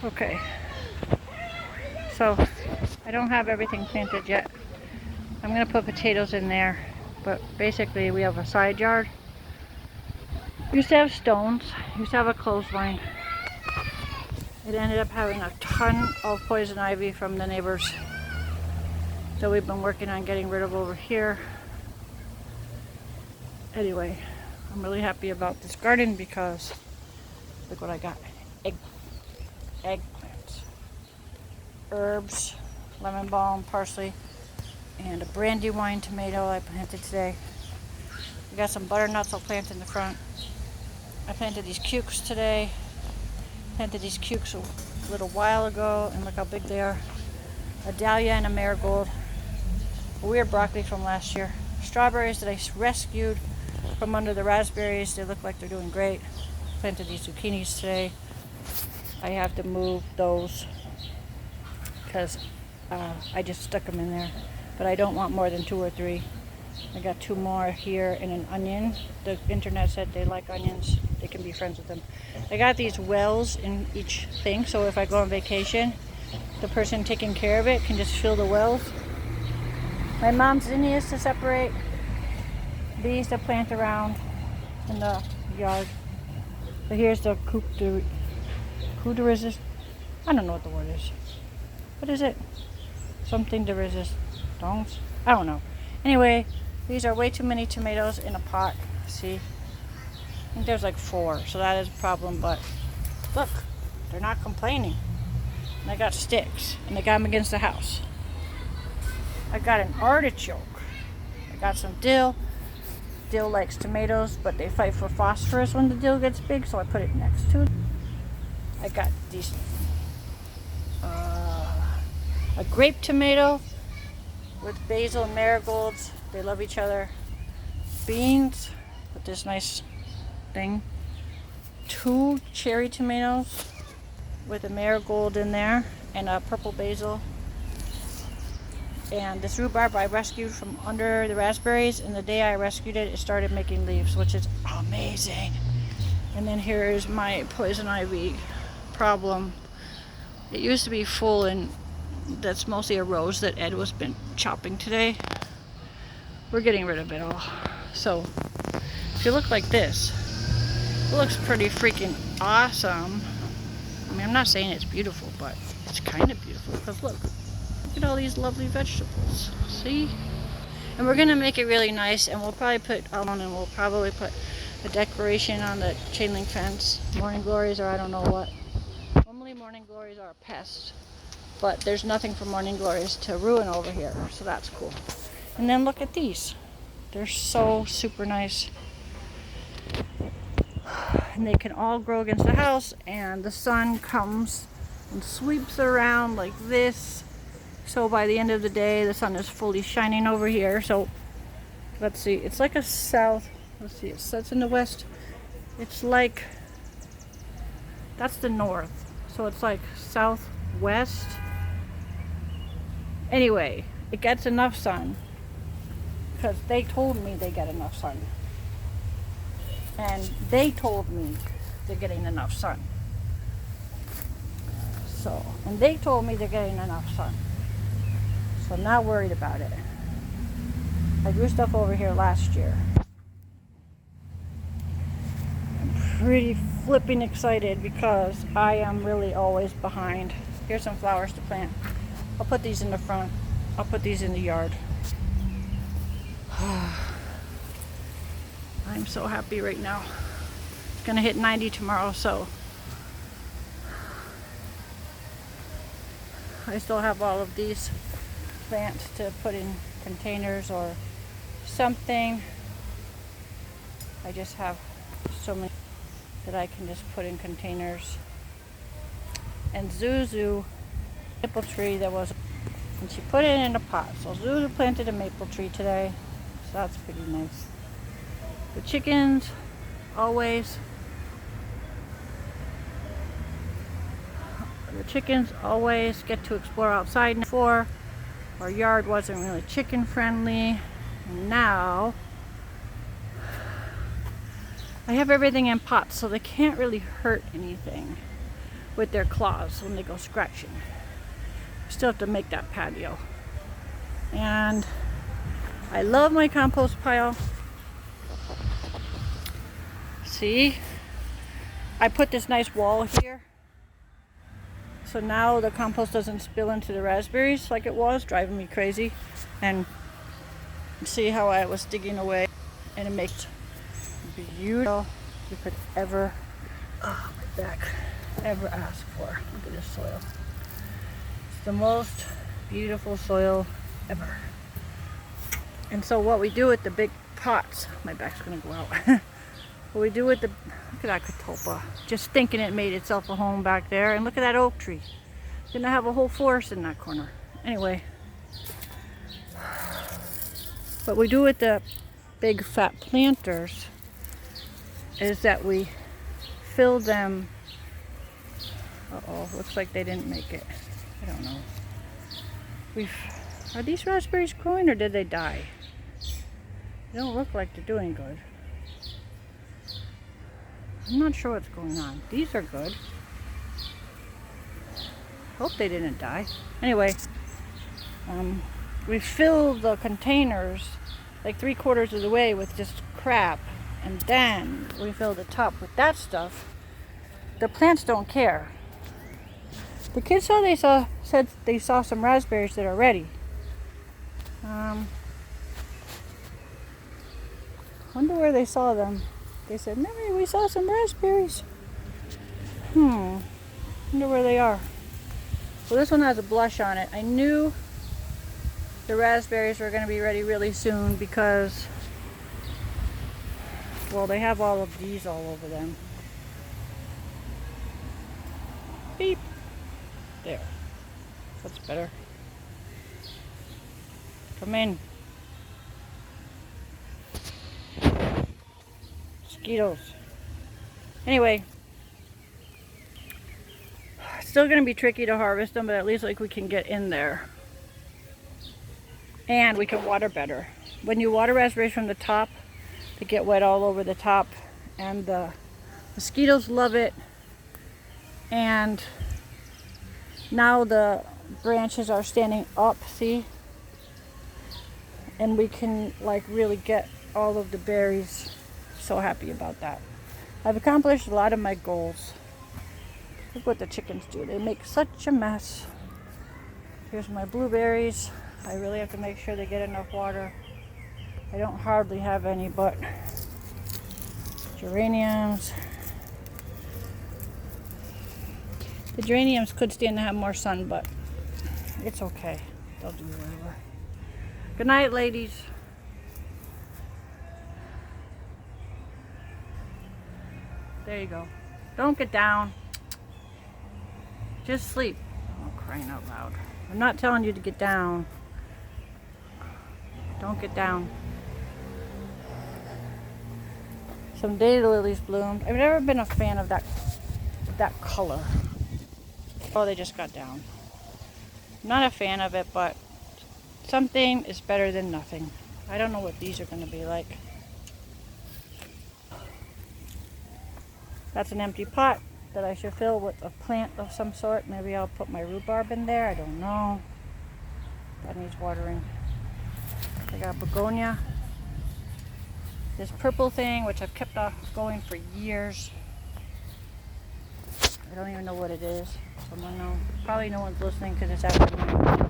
Okay, so I don't have everything planted yet. I'm gonna put potatoes in there, but basically we have a side yard. Used to have stones, used to have a clothesline. It ended up having a ton of poison ivy from the neighbors that we've been working on getting rid of over here. Anyway, I'm really happy about this garden because look what I got. Eggplants, herbs, lemon balm, parsley, and a brandywine tomato I planted today. We got some butternuts I'll plant in the front. I planted these cukes today. Planted these cukes a little while ago, and look how big they are. A dahlia and a marigold. A weird broccoli from last year. Strawberries that I rescued from under the raspberries. They look like they're doing great. Planted these zucchinis today. I have to move those because I just stuck them in there. But I don't want more than 2 or 3. I got 2 more here and an onion. The internet said they like onions. They can be friends with them. I got these wells in each thing, so if I go on vacation, the person taking care of it can just fill the wells. My mom's zinnias to separate. These to plant around in the yard. But here's the coupe de resist. I don't know what the word is. What is it? Something to resist. Dongs? I don't know. Anyway, these are way too many tomatoes in a pot. See? I think there's like 4, so that is a problem, but look, they're not complaining. And I got sticks, and I got them against the house. I got an artichoke. I got some dill. Dill likes tomatoes, but they fight for phosphorus when the dill gets big, so I put it next to it. I got these, a grape tomato with basil and marigolds. They love each other. Beans with this nice thing. 2 cherry tomatoes with a marigold in there and a purple basil. And this rhubarb I rescued from under the raspberries, and the day I rescued it, it started making leaves, which is amazing. And then here's my poison ivy problem. It used to be full, and that's mostly a rose that Ed was been chopping today. We're getting rid of it all. So if you look like this, it looks pretty freaking awesome. I mean, I'm not saying it's beautiful, but it's kind of beautiful because look at all these lovely vegetables. See? And we're gonna make it really nice, and we'll probably put a decoration on the chain link fence. Morning glories, or I don't know what. Normally morning glories are a pest, but there's nothing for morning glories to ruin over here, so that's cool. And then look at these. They're so super nice. And they can all grow against the house, and the sun comes and sweeps around like this. So by the end of the day, the sun is fully shining over here. So let's see, it's like a south. Let's see, it sets in the west. It's like, that's the north. So it's like southwest. Anyway, it gets enough sun because they told me they get enough sun. And they told me they're getting enough sun. So, and they told me they're getting enough sun. So I'm not worried about it. I grew stuff over here last year. I'm pretty flipping excited because I am really always behind. Here's some flowers to plant. I'll put these in the front. I'll put these in the yard. I'm so happy right now. It's gonna hit 90 tomorrow, so I still have all of these plants to put in containers or something. I just have so many that I can just put in containers. And Zuzu, maple tree that was, and she put it in a pot. So Zuzu planted a maple tree today, so that's pretty nice. The chickens always get to explore outside. Before, our yard wasn't really chicken friendly. Now I have everything in pots, so they can't really hurt anything. with their claws when they go scratching. Still have to make that patio. And I love my compost pile. See? I put this nice wall here. So now the compost doesn't spill into the raspberries like it was, driving me crazy. And see how I was digging away, and it makes beautiful you could ever, oh my back, ever ask for. Look at this soil. It's the most beautiful soil ever. And so what we do with the big pots, my back's gonna go out. What we do with the, look at that catalpa, just thinking it made itself a home back there, and look at that oak tree. Gonna have a whole forest in that corner. Anyway, what we do with the big fat planters is that we fill them. Uh-oh, looks like they didn't make it. I don't know. Are these raspberries growing or did they die? They don't look like they're doing good. I'm not sure what's going on. These are good. Hope they didn't die. Anyway, we fill the containers like 3/4 of the way with just crap, and then we fill the top with that stuff. The plants don't care. The kids said they saw some raspberries that are ready. Wonder where they saw them. They said, "Mary, we saw some raspberries." Wonder where they are. Well, this one has a blush on it. I knew the raspberries were going to be ready really soon because, well, they have all of these all over them. Beep. There. That's better. Come in. Mosquitoes. Anyway, it's still going to be tricky to harvest them, but at least like we can get in there. And we can water better. When you water raspberries from the top, they get wet all over the top, and the mosquitoes love it. And now the branches are standing up, see? And we can like really get all of the berries. So happy about that. I've accomplished a lot of my goals. Look what the chickens do. They make such a mess. Here's my blueberries. I really have to make sure they get enough water. I don't hardly have any, but geraniums. The geraniums could stand to have more sun, but it's okay. They'll do whatever. Good night, ladies. There you go. Don't get down. Just sleep. Oh, crying out loud. I'm not telling you to get down. Don't get down. Some daylilies bloomed. I've never been a fan of that color. Oh, they just got down. Not a fan of it, but something is better than nothing. I don't know what these are going to be like. That's an empty pot that I should fill with a plant of some sort. Maybe I'll put my rhubarb in there. I don't know. That needs watering. I got begonia. This purple thing, which I've kept off going for years. I don't even know what it is. Someone knows. Probably no one's listening because it's afternoon.